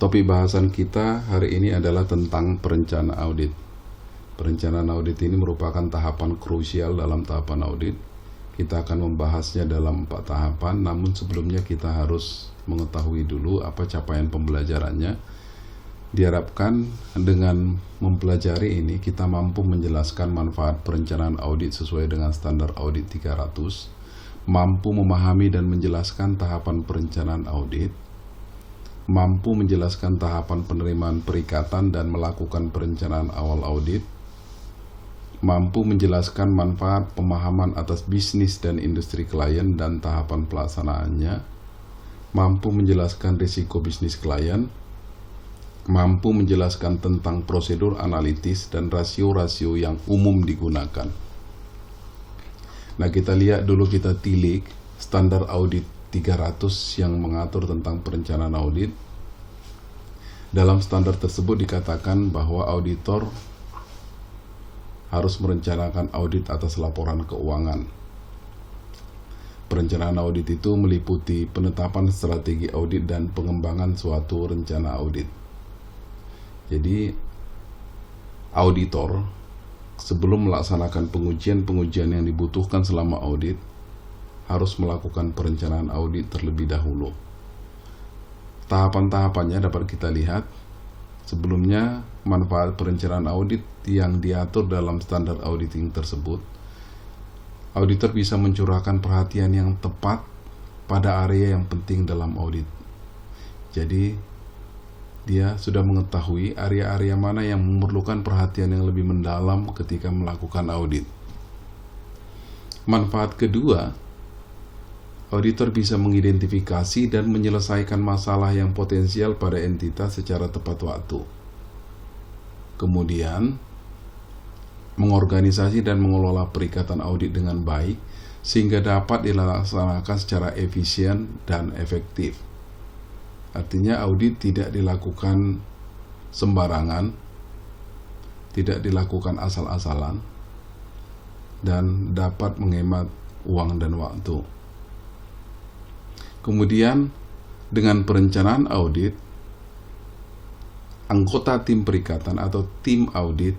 Topik bahasan kita hari ini adalah tentang perencanaan audit. Perencanaan audit ini merupakan tahapan krusial dalam tahapan audit. Kita akan membahasnya dalam 4 tahapan, namun sebelumnya kita harus mengetahui dulu apa capaian pembelajarannya. Diharapkan dengan mempelajari ini kita mampu menjelaskan manfaat perencanaan audit sesuai dengan standar audit 300, mampu memahami dan menjelaskan tahapan perencanaan audit, mampu menjelaskan tahapan penerimaan perikatan dan melakukan perencanaan awal audit, mampu menjelaskan manfaat pemahaman atas bisnis dan industri klien dan tahapan pelaksanaannya, mampu menjelaskan risiko bisnis klien, mampu menjelaskan tentang prosedur analitis dan rasio-rasio yang umum digunakan. Nah, kita lihat dulu, kita tilik standar audit 300 yang mengatur tentang perencanaan audit. Dalam standar tersebut dikatakan bahwa auditor harus merencanakan audit atas laporan keuangan. Perencanaan audit itu meliputi penetapan strategi audit dan pengembangan suatu rencana audit. Jadi, auditor sebelum melaksanakan pengujian-pengujian yang dibutuhkan selama audit harus melakukan perencanaan audit terlebih dahulu. Tahapan-tahapannya dapat kita lihat. Sebelumnya, manfaat perencanaan audit yang diatur dalam standar auditing tersebut. Auditor bisa mencurahkan perhatian yang tepat pada area yang penting dalam audit. Jadi, dia sudah mengetahui area-area mana yang memerlukan perhatian yang lebih mendalam ketika melakukan audit. Manfaat kedua, auditor bisa mengidentifikasi dan menyelesaikan masalah yang potensial pada entitas secara tepat waktu. Kemudian, mengorganisasi dan mengelola perikatan audit dengan baik sehingga dapat dilaksanakan secara efisien dan efektif. Artinya audit tidak dilakukan sembarangan, tidak dilakukan asal-asalan, dan dapat menghemat uang dan waktu. Kemudian, dengan perencanaan audit, anggota tim perikatan atau tim audit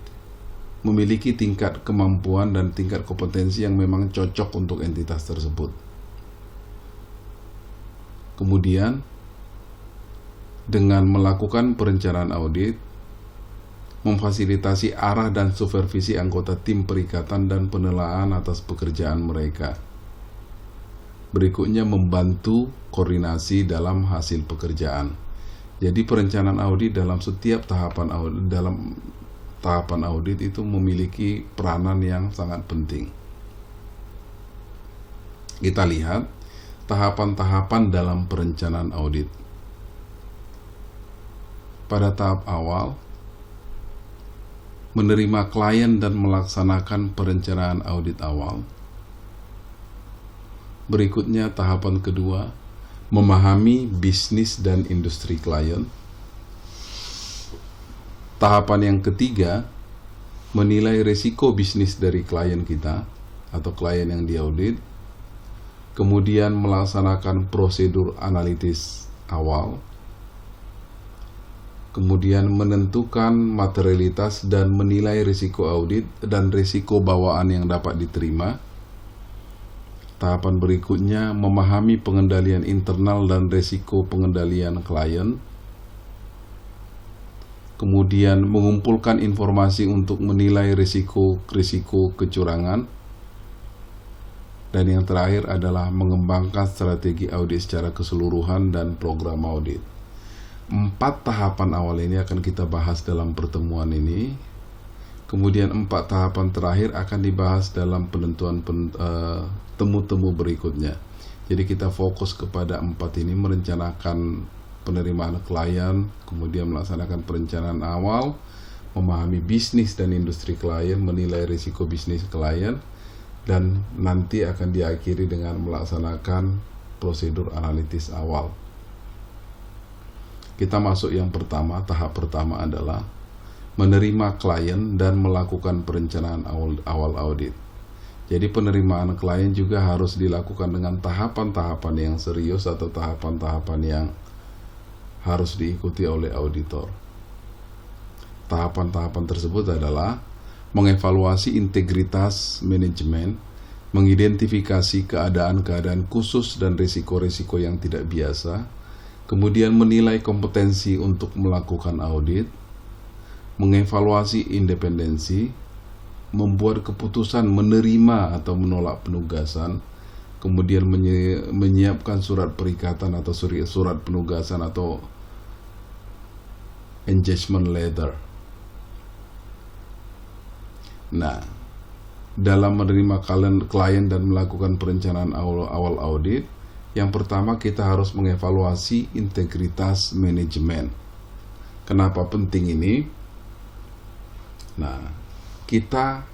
memiliki tingkat kemampuan dan tingkat kompetensi yang memang cocok untuk entitas tersebut. Kemudian, dengan melakukan perencanaan audit, memfasilitasi arah dan supervisi anggota tim perikatan dan penilaian atas pekerjaan mereka. Berikutnya, membantu koordinasi dalam hasil pekerjaan. Jadi perencanaan audit dalam setiap tahapan audit itu memiliki peranan yang sangat penting. Kita lihat tahapan-tahapan dalam perencanaan audit. Pada tahap awal, menerima klien dan melaksanakan perencanaan audit awal. Berikutnya, tahapan kedua, memahami bisnis dan industri klien. Tahapan yang ketiga, menilai risiko bisnis dari klien kita atau klien yang diaudit. Kemudian melaksanakan prosedur analitis awal. Kemudian menentukan materialitas dan menilai risiko audit dan risiko bawaan yang dapat diterima. Tahapan berikutnya, memahami pengendalian internal dan risiko pengendalian klien. Kemudian mengumpulkan informasi untuk menilai risiko kecurangan. Dan yang terakhir adalah mengembangkan strategi audit secara keseluruhan dan program audit. 4 tahapan awal ini akan kita bahas dalam pertemuan ini. Kemudian 4 tahapan terakhir akan dibahas dalam penentuan temu-temu berikutnya. Jadi kita fokus kepada 4 ini, merencanakan penerimaan klien, kemudian melaksanakan perencanaan awal, memahami bisnis dan industri klien, menilai risiko bisnis klien, dan nanti akan diakhiri dengan melaksanakan prosedur analitis awal. Kita masuk yang pertama. Tahap pertama adalah menerima klien dan melakukan perencanaan awal audit. Jadi penerimaan klien juga harus dilakukan dengan tahapan-tahapan yang serius atau tahapan-tahapan yang harus diikuti oleh auditor. Tahapan-tahapan tersebut adalah mengevaluasi integritas manajemen, mengidentifikasi keadaan-keadaan khusus dan risiko-risiko yang tidak biasa, kemudian menilai kompetensi untuk melakukan audit, mengevaluasi independensi, membuat keputusan menerima atau menolak penugasan, kemudian menyiapkan surat perikatan atau surat penugasan atau engagement letter. Nah, dalam menerima klien dan melakukan perencanaan awal audit, yang pertama kita harus mengevaluasi integritas manajemen. Kenapa penting ini? Nah, kita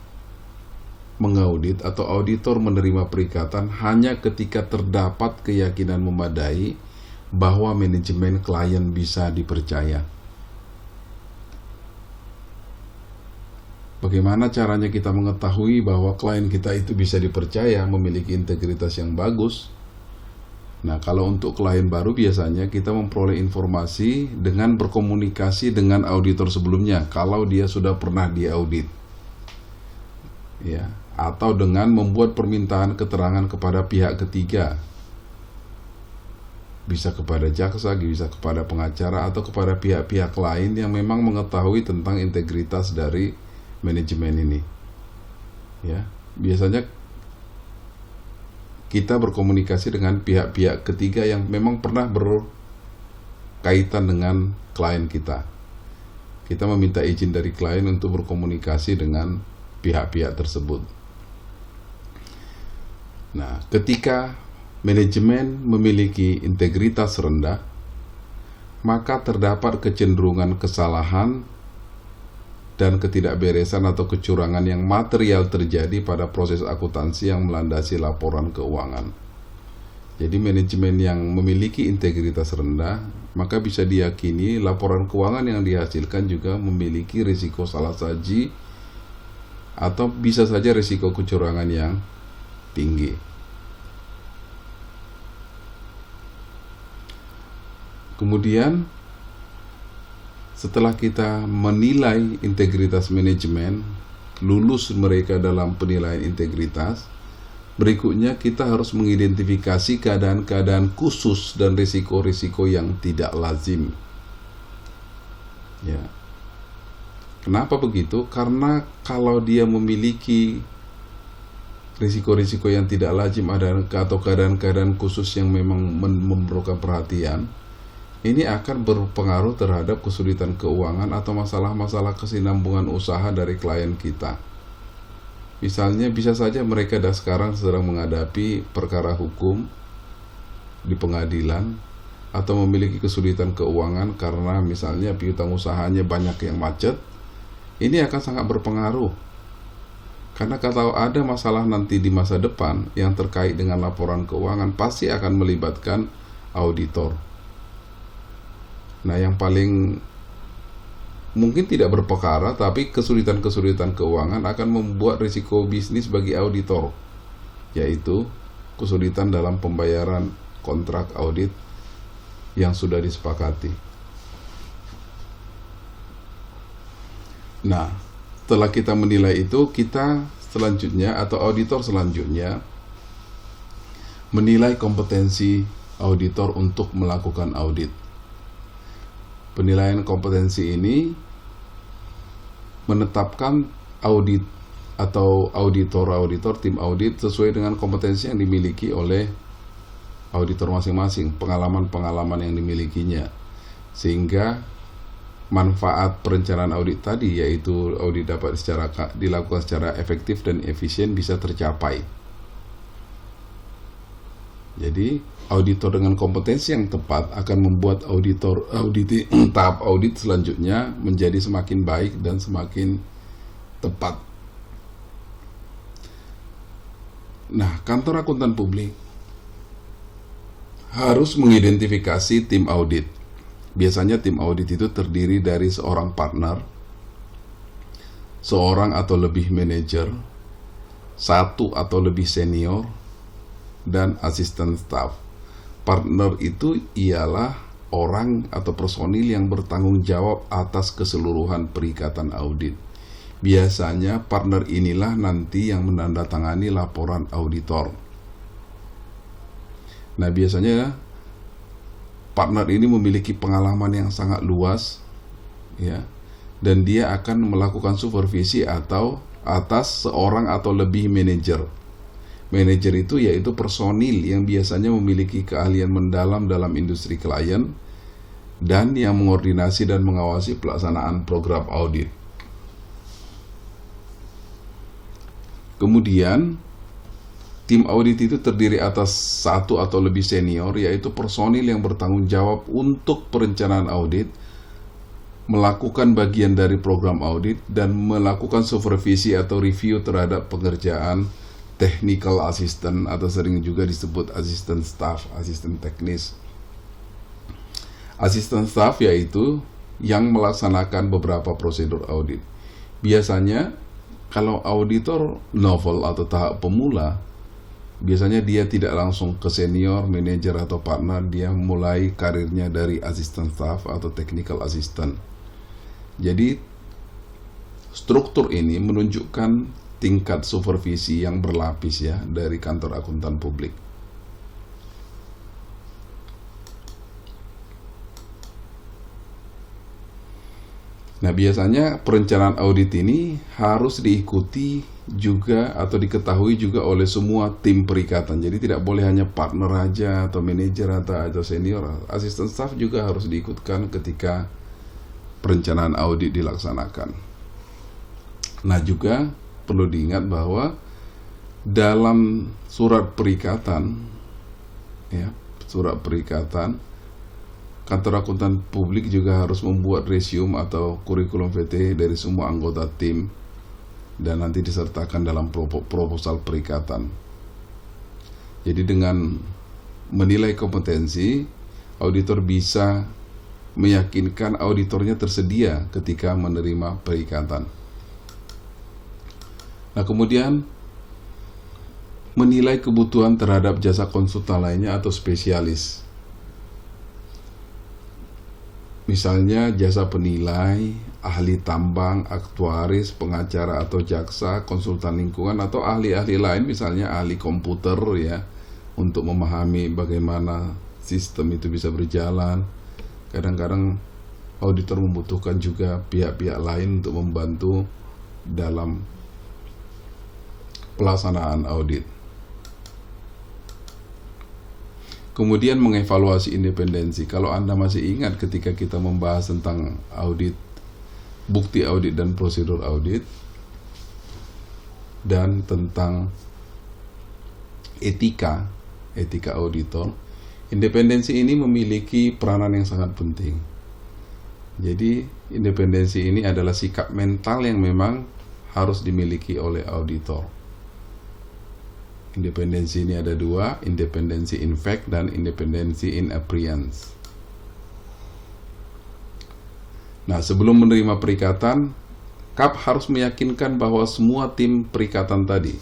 mengaudit atau auditor menerima perikatan hanya ketika terdapat keyakinan memadai bahwa manajemen klien bisa dipercaya. Bagaimana caranya kita mengetahui bahwa klien kita itu bisa dipercaya, memiliki integritas yang bagus? Nah, kalau untuk klien baru biasanya kita memperoleh informasi dengan berkomunikasi dengan auditor sebelumnya kalau dia sudah pernah diaudit. Ya, atau dengan membuat permintaan keterangan kepada pihak ketiga. Bisa kepada jaksa, bisa kepada pengacara atau kepada pihak-pihak lain yang memang mengetahui tentang integritas dari manajemen ini. Ya, biasanya kita berkomunikasi dengan pihak-pihak ketiga yang memang pernah berkaitan dengan klien kita. Kita meminta izin dari klien untuk berkomunikasi dengan pihak-pihak tersebut. Nah, ketika manajemen memiliki integritas rendah, maka terdapat kecenderungan kesalahan dan ketidakberesan atau kecurangan yang material terjadi pada proses akuntansi yang melandasi laporan keuangan. Jadi manajemen yang memiliki integritas rendah, maka bisa diyakini laporan keuangan yang dihasilkan juga memiliki risiko salah saji atau bisa saja risiko kecurangan yang tinggi. Kemudian setelah kita menilai integritas manajemen, lulus mereka dalam penilaian integritas, berikutnya kita harus mengidentifikasi keadaan-keadaan khusus dan risiko-risiko yang tidak lazim. Ya. Kenapa begitu? Karena kalau dia memiliki risiko-risiko yang tidak lazim atau keadaan-keadaan khusus yang memang memerlukan perhatian, ini akan berpengaruh terhadap kesulitan keuangan atau masalah-masalah kesinambungan usaha dari klien kita. Misalnya bisa saja mereka sekarang sedang menghadapi perkara hukum di pengadilan atau memiliki kesulitan keuangan karena misalnya piutang usahanya banyak yang macet. Ini akan sangat berpengaruh. Karena kalau ada masalah nanti di masa depan yang terkait dengan laporan keuangan pasti akan melibatkan auditor. Nah, yang paling mungkin tidak berperkara, tapi kesulitan-kesulitan keuangan akan membuat risiko bisnis bagi auditor, yaitu kesulitan dalam pembayaran kontrak audit yang sudah disepakati. Nah, setelah kita menilai itu, kita selanjutnya atau auditor selanjutnya menilai kompetensi auditor untuk melakukan audit. Penilaian kompetensi ini menetapkan audit atau auditor tim audit sesuai dengan kompetensi yang dimiliki oleh auditor masing-masing, pengalaman-pengalaman yang dimilikinya, sehingga manfaat perencanaan audit tadi, yaitu audit dapat dilakukan secara efektif dan efisien, bisa tercapai. Jadi auditor dengan kompetensi yang tepat akan membuat tahap audit selanjutnya menjadi semakin baik dan semakin tepat. Nah, kantor akuntan publik harus mengidentifikasi tim audit. Biasanya tim audit itu terdiri dari seorang partner, seorang atau lebih manajer, satu atau lebih senior, dan asisten staff. Partner itu ialah orang atau personil yang bertanggung jawab atas keseluruhan perikatan audit. Biasanya partner inilah nanti yang menandatangani laporan auditor. Nah, biasanya partner ini memiliki pengalaman yang sangat luas, ya, dan dia akan melakukan supervisi atau atas seorang atau lebih manajer. Manajer itu yaitu personil yang biasanya memiliki keahlian mendalam dalam industri klien dan yang mengordinasi dan mengawasi pelaksanaan program audit. Kemudian, tim audit itu terdiri atas satu atau lebih senior, yaitu personil yang bertanggung jawab untuk perencanaan audit, melakukan bagian dari program audit, dan melakukan supervisi atau review terhadap pengerjaan technical assistant atau sering juga disebut asisten staff, asisten teknis. Asisten staff yaitu yang melaksanakan beberapa prosedur audit. Biasanya kalau auditor novel atau tahap pemula, biasanya dia tidak langsung ke senior, manager atau partner, dia mulai karirnya dari asisten staff atau technical assistant. Jadi struktur ini menunjukkan tingkat supervisi yang berlapis ya dari kantor akuntan publik. Nah, biasanya perencanaan audit ini harus diikuti juga atau diketahui juga oleh semua tim perikatan. Jadi tidak boleh hanya partner aja atau manajer atau senior. Asisten staff juga harus diikutkan ketika perencanaan audit dilaksanakan. Nah, juga perlu diingat bahwa dalam surat perikatan, ya, surat perikatan, kantor akuntan publik juga harus membuat resume atau kurikulum vitae dari semua anggota tim dan nanti disertakan dalam proposal perikatan. Jadi dengan menilai kompetensi, auditor bisa meyakinkan auditornya tersedia ketika menerima perikatan. Nah, kemudian menilai kebutuhan terhadap jasa konsultan lainnya atau spesialis. Misalnya jasa penilai, ahli tambang, aktuaris, pengacara atau jaksa, konsultan lingkungan atau ahli-ahli lain, misalnya ahli komputer ya, untuk memahami bagaimana sistem itu bisa berjalan. Kadang-kadang auditor membutuhkan juga pihak-pihak lain untuk membantu dalam pelaksanaan audit. Kemudian mengevaluasi independensi. Kalau Anda masih ingat ketika kita membahas tentang audit, bukti audit dan prosedur audit, dan tentang etika auditor, independensi ini memiliki peranan yang sangat penting. Jadi independensi ini adalah sikap mental yang memang harus dimiliki oleh auditor. Independensi ini ada dua, independensi in fact dan independensi in appearance. Nah, sebelum menerima perikatan, KAP harus meyakinkan bahwa semua tim perikatan tadi,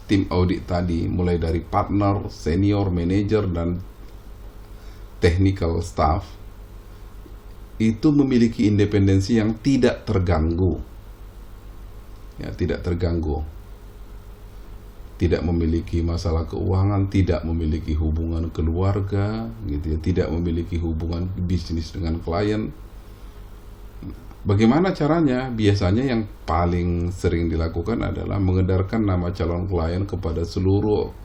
tim audit tadi, mulai dari partner, senior, manager, dan technical staff, itu memiliki independensi yang tidak terganggu. Ya, tidak terganggu. Tidak memiliki masalah keuangan, tidak memiliki hubungan keluarga, gitu ya, tidak memiliki hubungan bisnis dengan klien. Bagaimana caranya? Biasanya yang paling sering dilakukan adalah mengedarkan nama calon klien kepada seluruh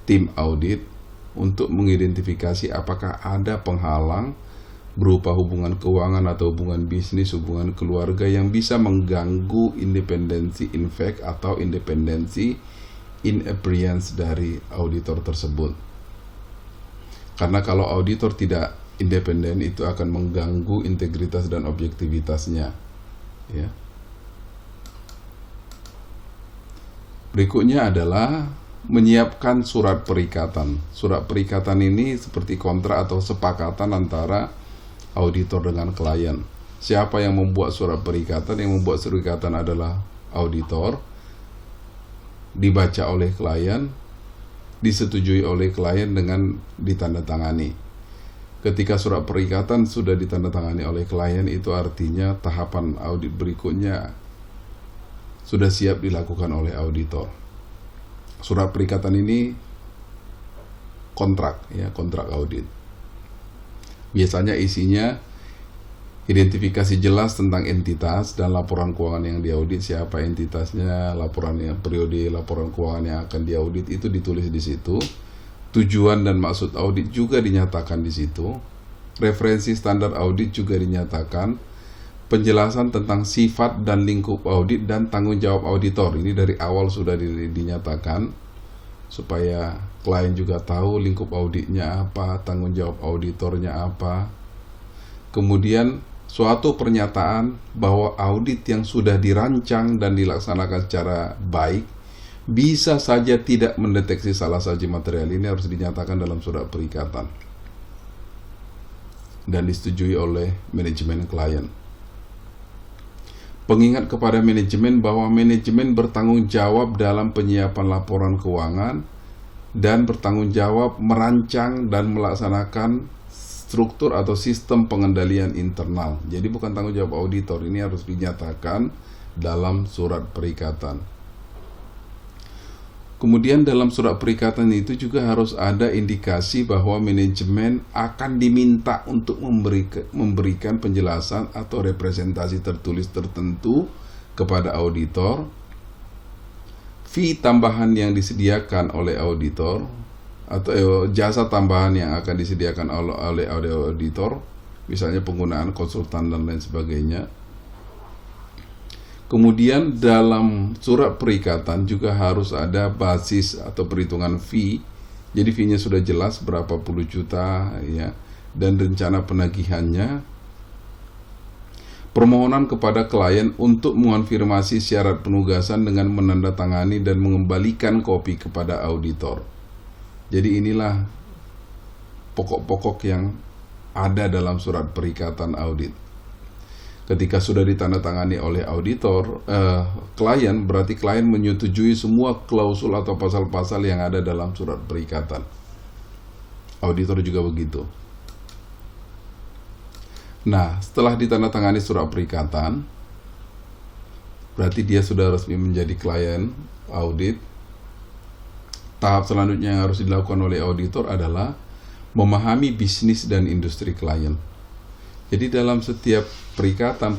tim audit untuk mengidentifikasi apakah ada penghalang berupa hubungan keuangan atau hubungan bisnis, hubungan keluarga yang bisa mengganggu independensi in fact atau independensi in appearance dari auditor tersebut. Karena kalau auditor tidak independen, itu akan mengganggu integritas dan objektivitasnya. Ya. Berikutnya adalah menyiapkan surat perikatan. Surat perikatan ini seperti kontrak atau sepakatan antara auditor dengan klien. Siapa yang membuat surat perikatan? Yang membuat surat perikatan adalah auditor. Dibaca oleh klien, disetujui oleh klien dengan ditandatangani. Ketika surat perikatan sudah ditandatangani oleh klien, itu artinya tahapan audit berikutnya sudah siap dilakukan oleh auditor. Surat perikatan ini kontrak, ya, kontrak audit. Biasanya isinya identifikasi jelas tentang entitas dan laporan keuangan yang diaudit, siapa entitasnya, laporan yang periode laporan keuangan yang akan diaudit itu ditulis di situ. Tujuan dan maksud audit juga dinyatakan di situ. Referensi standar audit juga dinyatakan. Penjelasan tentang sifat dan lingkup audit dan tanggung jawab auditor. Ini dari awal sudah dinyatakan supaya klien juga tahu lingkup auditnya apa, tanggung jawab auditornya apa. Kemudian suatu pernyataan bahwa audit yang sudah dirancang dan dilaksanakan secara baik bisa saja tidak mendeteksi salah saji material. Ini harus dinyatakan dalam surat perikatan dan disetujui oleh manajemen klien. Pengingat kepada manajemen bahwa manajemen bertanggung jawab dalam penyiapan laporan keuangan dan bertanggung jawab merancang dan melaksanakan struktur atau sistem pengendalian internal. Jadi bukan tanggung jawab auditor, ini harus dinyatakan dalam surat perikatan. Kemudian dalam surat perikatan itu juga harus ada indikasi bahwa manajemen akan diminta untuk memberikan penjelasan atau representasi tertulis tertentu kepada auditor. Fee tambahan yang disediakan oleh auditor atau jasa tambahan yang akan disediakan oleh auditor, misalnya penggunaan konsultan dan lain sebagainya. Kemudian dalam surat perikatan juga harus ada basis atau perhitungan fee. Jadi fee-nya sudah jelas berapa puluh juta, ya, dan rencana penagihannya. Permohonan kepada klien untuk mengonfirmasi syarat penugasan dengan menandatangani dan mengembalikan kopi kepada auditor. Jadi inilah pokok-pokok yang ada dalam surat perikatan audit. Ketika sudah ditandatangani oleh auditor, klien, berarti klien menyetujui semua klausul atau pasal-pasal yang ada dalam surat perikatan. Auditor juga begitu. Nah, setelah ditandatangani surat perikatan, berarti dia sudah resmi menjadi klien audit. Tahap selanjutnya yang harus dilakukan oleh auditor adalah memahami bisnis dan industri klien. Jadi dalam setiap perikatan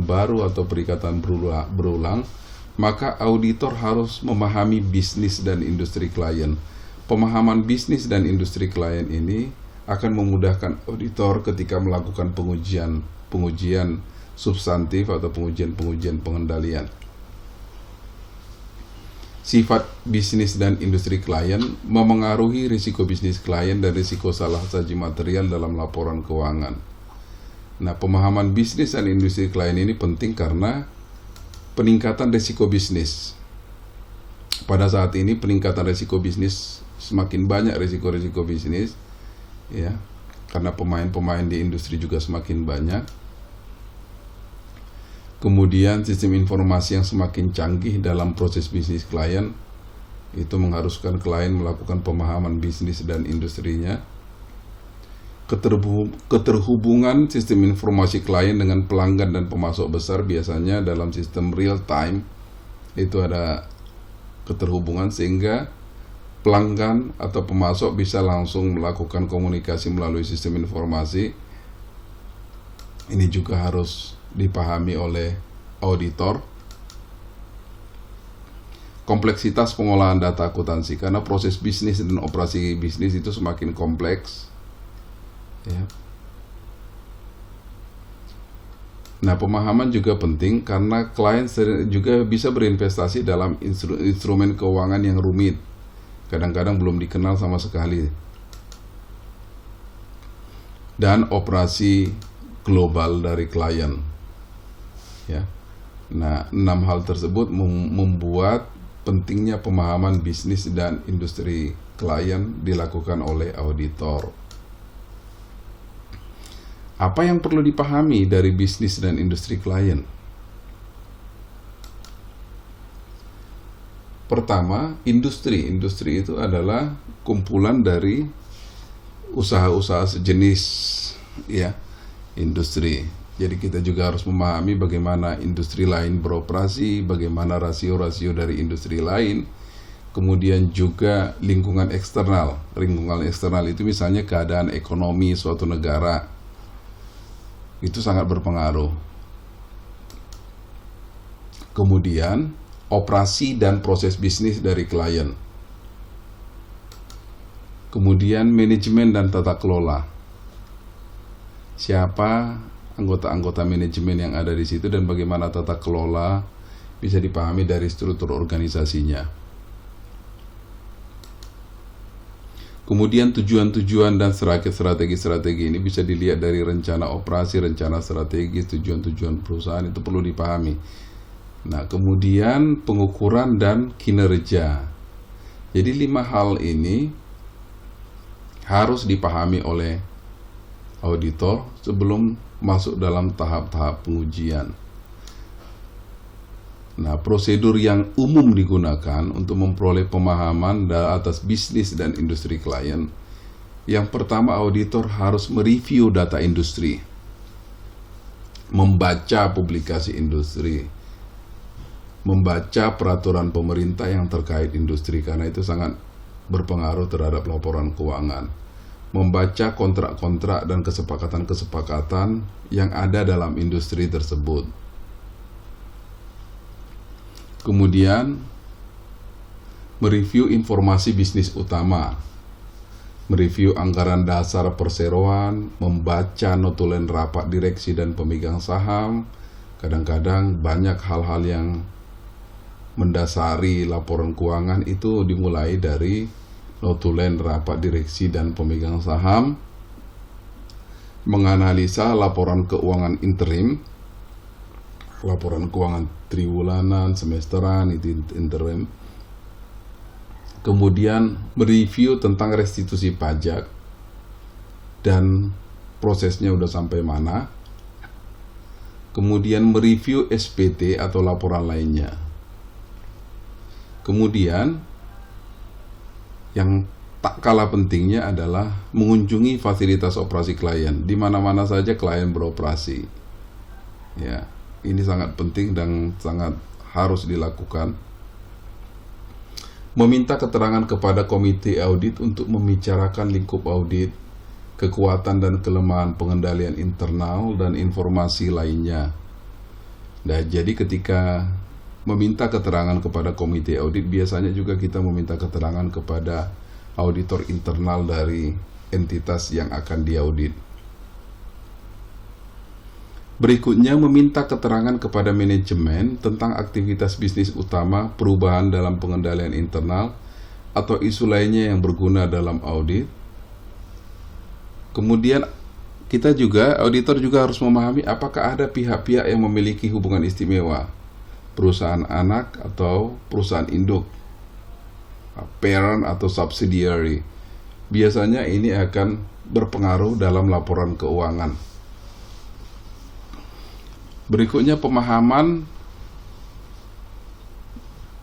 baru atau perikatan berulang, maka auditor harus memahami bisnis dan industri klien. Pemahaman bisnis dan industri klien ini akan memudahkan auditor ketika melakukan pengujian substantif atau pengujian pengendalian. Sifat bisnis dan industri klien memengaruhi risiko bisnis klien dan risiko salah saji material dalam laporan keuangan. Nah, pemahaman bisnis dan industri klien ini penting karena peningkatan risiko bisnis. Pada saat ini peningkatan risiko bisnis, semakin banyak risiko-risiko bisnis, ya, karena pemain-pemain di industri juga semakin banyak. Kemudian sistem informasi yang semakin canggih dalam proses bisnis klien itu mengharuskan klien melakukan pemahaman bisnis dan industrinya. Keterhubungan sistem informasi klien dengan pelanggan dan pemasok besar biasanya dalam sistem real time itu ada keterhubungan sehingga pelanggan atau pemasok bisa langsung melakukan komunikasi melalui sistem informasi. Ini juga harus dipahami oleh auditor. Kompleksitas pengolahan data akuntansi, karena proses bisnis dan operasi bisnis itu semakin kompleks, ya. Nah, pemahaman juga penting karena klien juga bisa berinvestasi dalam instrumen keuangan yang rumit, kadang-kadang belum dikenal sama sekali, dan operasi global dari klien, ya. Nah, 6 hal tersebut membuat pentingnya pemahaman bisnis dan industri klien dilakukan oleh auditor. Apa yang perlu dipahami dari bisnis dan industri klien? Pertama, industri. Industri itu adalah kumpulan dari usaha-usaha sejenis, ya, industri. Jadi kita juga harus memahami bagaimana industri lain beroperasi, bagaimana rasio-rasio dari industri lain, kemudian juga lingkungan eksternal. Lingkungan eksternal itu misalnya keadaan ekonomi suatu negara, itu sangat berpengaruh. Kemudian operasi dan proses bisnis dari klien. Kemudian manajemen dan tata kelola. Siapa anggota-anggota manajemen yang ada di situ dan bagaimana tata kelola bisa dipahami dari struktur organisasinya. Kemudian tujuan-tujuan dan strategi-strategi ini bisa dilihat dari rencana operasi, rencana strategis, tujuan-tujuan perusahaan, itu perlu dipahami. Nah, kemudian pengukuran dan kinerja. Jadi 5 hal ini harus dipahami oleh auditor sebelum masuk dalam tahap-tahap pengujian. Nah, prosedur yang umum digunakan untuk memperoleh pemahaman atas bisnis dan industri klien. Yang pertama, auditor harus mereview data industri, membaca publikasi industri, membaca peraturan pemerintah yang terkait industri, karena itu sangat berpengaruh terhadap laporan keuangan, membaca kontrak-kontrak dan kesepakatan-kesepakatan yang ada dalam industri tersebut. Kemudian, mereview informasi bisnis utama, mereview anggaran dasar perseroan, membaca notulen rapat direksi dan pemegang saham. Kadang-kadang banyak hal-hal yang mendasari laporan keuangan itu dimulai dari notulen rapat direksi dan pemegang saham, menganalisa laporan keuangan interim, laporan keuangan triwulanan, semesteran, itu interim. Kemudian mereview tentang restitusi pajak dan prosesnya udah sampai mana. Kemudian mereview SPT atau laporan lainnya. Kemudian yang tak kalah pentingnya adalah mengunjungi fasilitas operasi klien di mana-mana saja klien beroperasi. Ya, ini sangat penting dan sangat harus dilakukan. Meminta keterangan kepada komite audit untuk membicarakan lingkup audit, kekuatan dan kelemahan pengendalian internal dan informasi lainnya. Nah, jadi ketika meminta keterangan kepada komite audit, biasanya juga kita meminta keterangan kepada auditor internal dari entitas yang akan diaudit. Berikutnya, meminta keterangan kepada manajemen tentang aktivitas bisnis utama, perubahan dalam pengendalian internal, atau isu lainnya yang berguna dalam audit. Kemudian, auditor juga harus memahami apakah ada pihak-pihak yang memiliki hubungan istimewa, perusahaan anak atau perusahaan induk, parent atau subsidiary. Biasanya ini akan berpengaruh dalam laporan keuangan. Berikutnya, pemahaman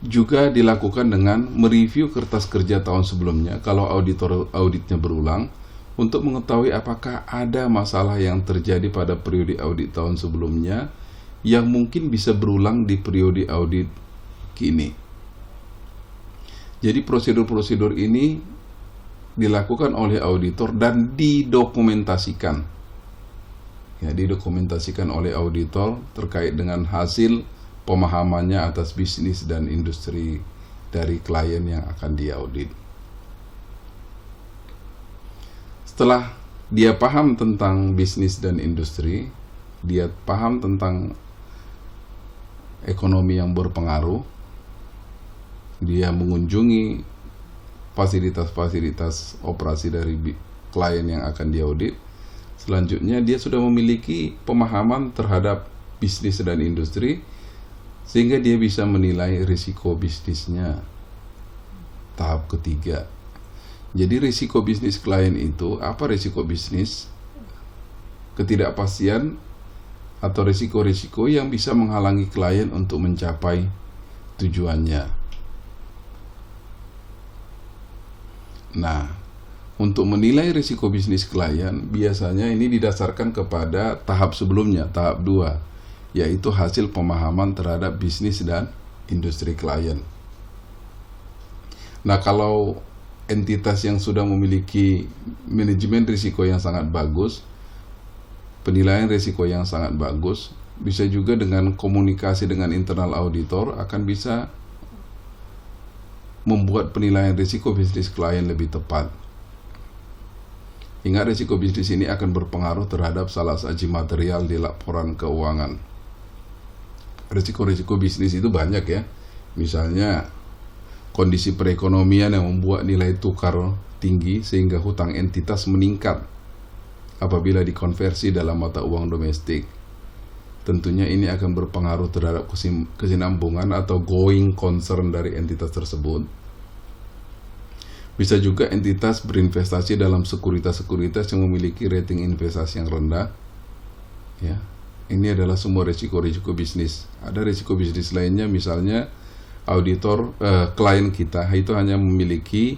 juga dilakukan dengan mereview kertas kerja tahun sebelumnya kalau auditnya berulang, untuk mengetahui apakah ada masalah yang terjadi pada periode audit tahun sebelumnya yang mungkin bisa berulang di periode audit kini. Jadi prosedur-prosedur ini dilakukan oleh auditor dan didokumentasikan. Ya, didokumentasikan oleh auditor terkait dengan hasil pemahamannya atas bisnis dan industri dari klien yang akan diaudit. Setelah dia paham tentang bisnis dan industri, dia paham tentang ekonomi yang berpengaruh, dia mengunjungi fasilitas-fasilitas operasi dari klien yang akan diaudit. Selanjutnya, dia sudah memiliki pemahaman terhadap bisnis dan industri, sehingga dia bisa menilai risiko bisnisnya. Tahap ketiga. Jadi risiko bisnis klien itu, apa risiko bisnis? Ketidakpastian atau risiko-risiko yang bisa menghalangi klien untuk mencapai tujuannya. Nah, untuk menilai risiko bisnis klien, biasanya ini didasarkan kepada tahap sebelumnya, tahap 2, yaitu hasil pemahaman terhadap bisnis dan industri klien. Nah, kalau entitas yang sudah memiliki manajemen risiko yang sangat bagus, penilaian risiko yang sangat bagus, bisa juga dengan komunikasi dengan internal auditor akan bisa membuat penilaian risiko bisnis klien lebih tepat. Ingat, risiko bisnis ini akan berpengaruh terhadap salah saji material di laporan keuangan. Risiko-risiko bisnis itu banyak ya. Misalnya, kondisi perekonomian yang membuat nilai tukar tinggi sehingga hutang entitas meningkat apabila dikonversi dalam mata uang domestik. Tentunya ini akan berpengaruh terhadap kesinambungan atau going concern dari entitas tersebut. Bisa juga entitas berinvestasi dalam sekuritas-sekuritas yang memiliki rating investasi yang rendah. Ya, ini adalah semua risiko-risiko bisnis. Ada risiko bisnis lainnya, misalnya auditor klien kita itu hanya memiliki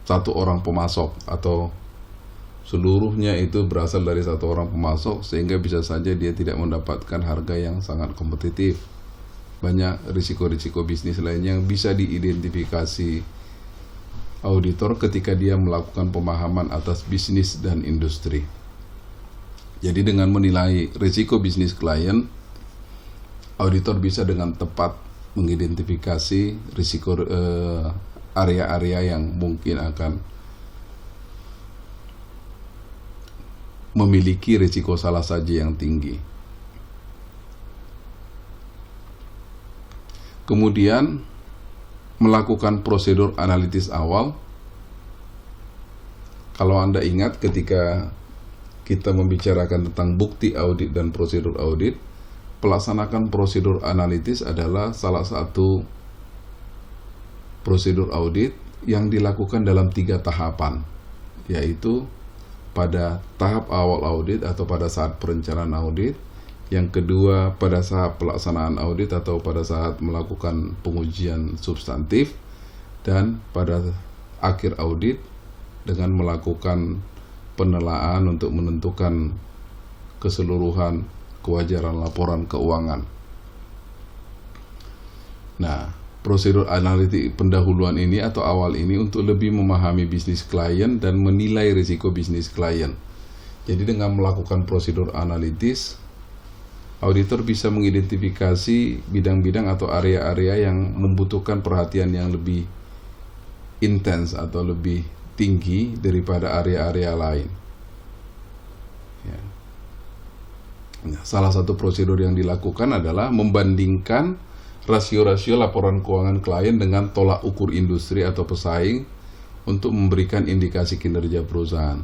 satu orang pemasok atau seluruhnya itu berasal dari satu orang pemasok, sehingga bisa saja dia tidak mendapatkan harga yang sangat kompetitif. Banyak risiko-risiko bisnis lainnya yang bisa diidentifikasi auditor ketika dia melakukan pemahaman atas bisnis dan industri. Jadi dengan menilai risiko bisnis klien, auditor bisa dengan tepat mengidentifikasi risiko area-area yang mungkin akan memiliki risiko salah saji yang tinggi. Kemudian melakukan prosedur analitis awal. Kalau Anda ingat ketika kita membicarakan tentang bukti audit dan prosedur audit, pelaksanakan prosedur analitis adalah salah satu prosedur audit yang dilakukan dalam 3 tahapan, yaitu pada tahap awal audit atau pada saat perencanaan audit, yang kedua pada saat pelaksanaan audit atau pada saat melakukan pengujian substantif, dan pada akhir audit dengan melakukan penelaan untuk menentukan keseluruhan kewajaran laporan keuangan. Nah, prosedur analitik pendahuluan ini atau awal ini untuk lebih memahami bisnis klien dan menilai risiko bisnis klien. Jadi dengan melakukan prosedur analitis, auditor bisa mengidentifikasi bidang-bidang atau area-area yang membutuhkan perhatian yang lebih intens atau lebih tinggi daripada area-area lain. Ya. Nah, salah satu prosedur yang dilakukan adalah membandingkan rasio-rasio laporan keuangan klien dengan tolak ukur industri atau pesaing untuk memberikan indikasi kinerja perusahaan.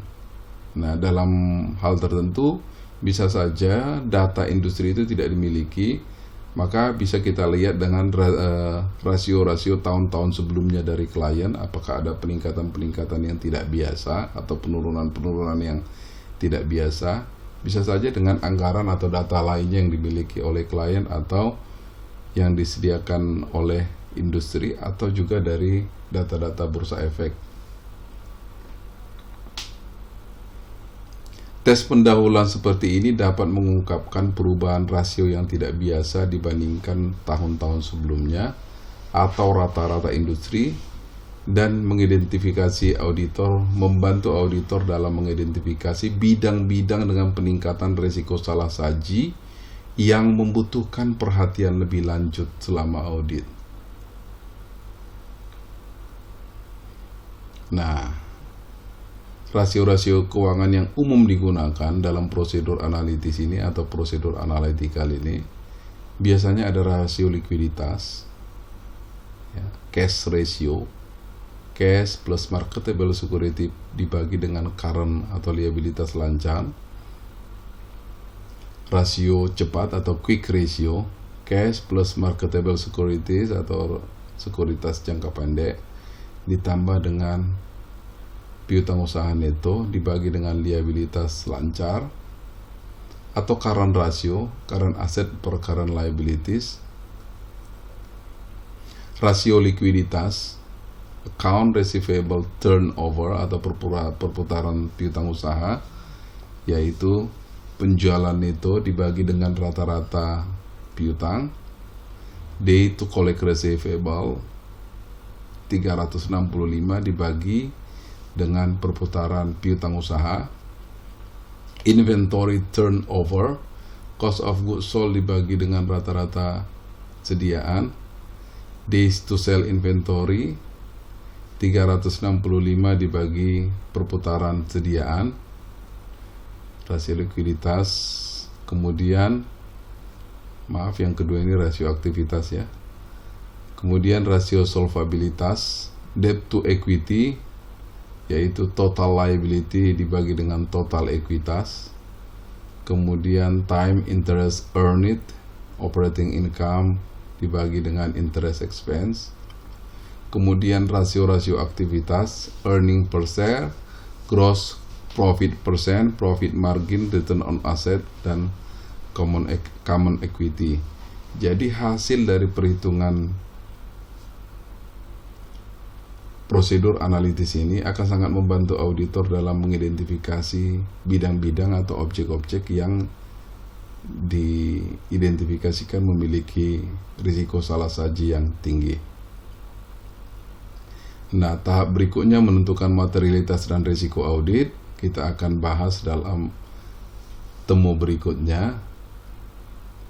Nah, dalam hal tertentu, bisa saja data industri itu tidak dimiliki, maka bisa kita lihat dengan rasio-rasio tahun-tahun sebelumnya dari klien, apakah ada peningkatan-peningkatan yang tidak biasa atau penurunan-penurunan yang tidak biasa. Bisa saja dengan anggaran atau data lainnya yang dimiliki oleh klien atau yang disediakan oleh industri, atau juga dari data-data bursa efek. Tes pendahuluan seperti ini dapat mengungkapkan perubahan rasio yang tidak biasa dibandingkan tahun-tahun sebelumnya atau rata-rata industri, dan mengidentifikasi auditor, membantu auditor dalam mengidentifikasi bidang-bidang dengan peningkatan risiko salah saji yang membutuhkan perhatian lebih lanjut selama audit. Nah, rasio-rasio keuangan yang umum digunakan dalam prosedur analitis ini atau prosedur analitikal ini biasanya ada rasio likuiditas, ya, cash ratio, cash plus marketable security dibagi dengan current atau liabilitas lancar, rasio cepat atau quick ratio, cash plus marketable securities atau sekuritas jangka pendek ditambah dengan piutang usaha neto dibagi dengan liabilitas lancar, atau current ratio, current asset per current liabilities, rasio likuiditas, account receivable turnover atau perputaran piutang usaha, yaitu penjualan neto dibagi dengan rata-rata piutang. Day to collect receivable 365 dibagi dengan perputaran piutang usaha. Inventory turnover, cost of goods sold dibagi dengan rata-rata sediaan. Days to sell inventory 365 dibagi perputaran sediaan. Rasio likuiditas, kemudian yang kedua ini rasio aktivitas ya. Kemudian rasio solvabilitas, debt to equity, yaitu total liability dibagi dengan total ekuitas. Kemudian time interest earned, operating income dibagi dengan interest expense. Kemudian rasio-rasio aktivitas, earning per share, gross profit percent, profit margin, return on asset, dan common equity. Jadi hasil dari perhitungan prosedur analitis ini akan sangat membantu auditor dalam mengidentifikasi bidang-bidang atau objek-objek yang diidentifikasikan memiliki risiko salah saji yang tinggi. Nah, tahap berikutnya menentukan materialitas dan risiko audit. Kita akan bahas dalam temu berikutnya.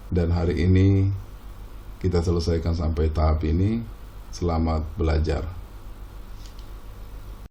Dan hari ini kita selesaikan sampai tahap ini. Selamat belajar.